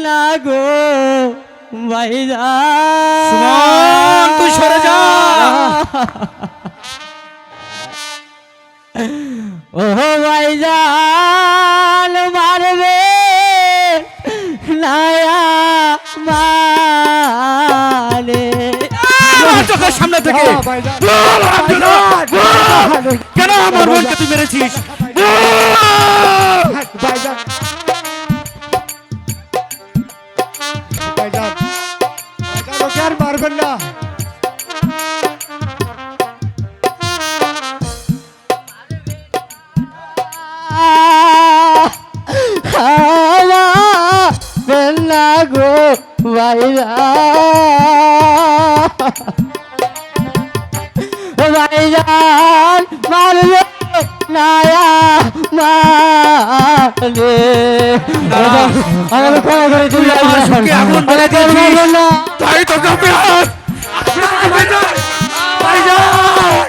না গো ভাইজান সুমন তুই সরে যা। ও ভাইজান মারবে নায়া মানে আমার চোখের সামনে থেকে বল, কেন আমার বোনকে তুই মেরেছিস? ভাইজান ভাইজান ভাইজান ওকে আর মারবেন না। না গো ভাইজান মারবে নায়া মানে আমার ক্ষমা করে তুই আমার চোখে আগুন ধরে দিয়েছিস, তাই তোকে আমি আজ ভাইজান ভাইজান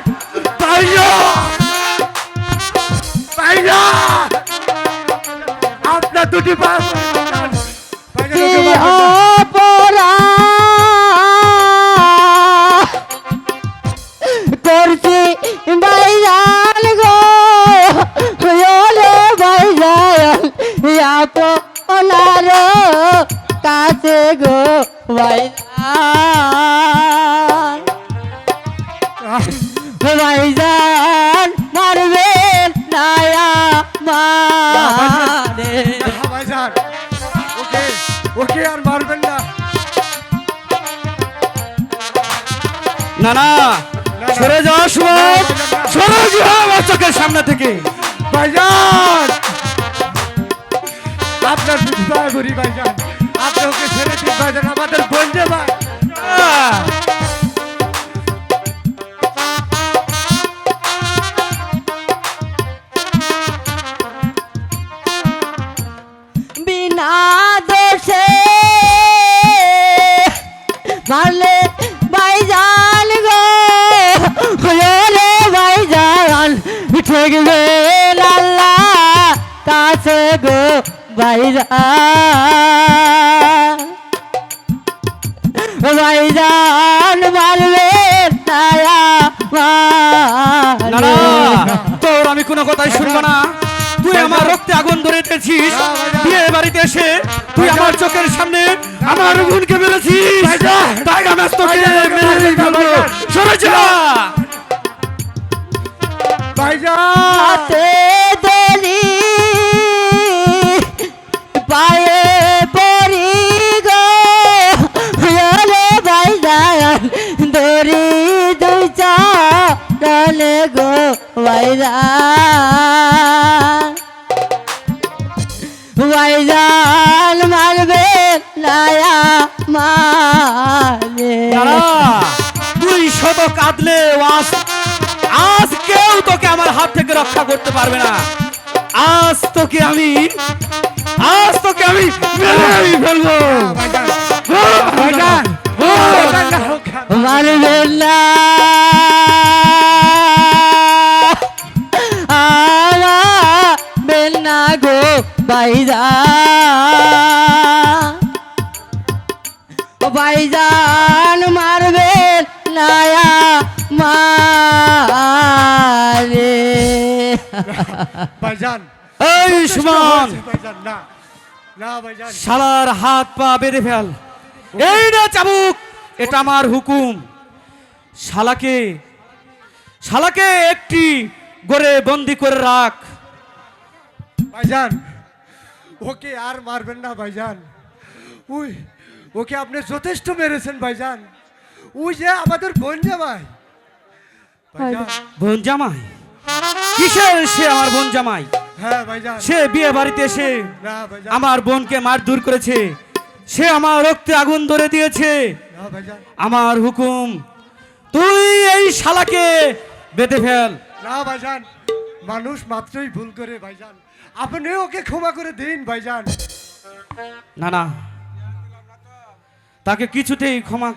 ভাইজান আপনার দুটি পা ভাইজান ওকে মারবেন না। করছি ভাইজান গো হলে ভাইজান আপনার কাছে গো ভাইজান ভাইজান মারবেন নায়া মানে ভাইজান ওকে ওকে আর মারবেন না। না না সরে যা সুমন, সরে যা আমার চোখের সামনে থেকে। ভাইজান আপনার দয়া করি ভাইজান, আপনি ওকে ছেড়ে দিন ভাইজান, আমাদের বোন যে ভাই। বিনা দোষে মারলে ভাইজান গো হলে ভাইজান ঠেকবে আল্লাহ কাছে গো ভাইজান ভাইজান মারবে নায়া না না তোর আমি কোনো কথাই শুনবো না। তুই আমার রক্তে আগুন ধরে দিয়েছিস, বিয়ে বাড়িতে এসে তুই আমার চোখের সামনে আমার বোনকে মেরেছিস, তাই আমি আজ তোকে মেরে ফেলবো। সরে যা ভাইজান হাতে দলি পায়ে পরি গো হলে ভাইজান দড়ি দুই চালে গো ভাইজান ভাইজান মারবে নায়া মানে দাঁড়া, তুই শত কাঁদলে আজ কেউ তোকে আমার হাত থেকে রক্ষা করতে পারবে না। আজ তোকে আমি মেরেই ফেলবো। ভাইজান মারবেন না মারবেন না গো ভাইজান মারবেন নায়া মারে ভাইজান এই সুমন, ভাইজান না না ভাইজান শালার হাত পা বেঁধে ফেল। এই না চাবুক, এটা আমার হুকুম। শালাকে একটি গড়ে বন্দি করে রাখ। ভাইজান ওকে আর মারবেন না ভাইজান, ওই ওকে আপনি যথেষ্ট মেরেছেন ভাইজান, ওই যে আমাদের বোন জামাই ভাইজান। বোন জামাই? কিসের সে আমার বোন জামাই? হ্যাঁ ভাইজান সে বিয়ে বাড়িতে এসে না ভাইজান আমার বোনকে মারধর করেছে, সে আমার রক্তে আগুন ধরে দিয়েছে। না ভাইজান আমার হুকুম, তুই এই শালাকে বেঁধে ফেল। না ভাইজান, মানুষ মাত্রই ভুল করে ভাইজান, আপনি ওকে ক্ষমা করে দিন ভাইজান। না না, তাকে কিছুতেই ক্ষমা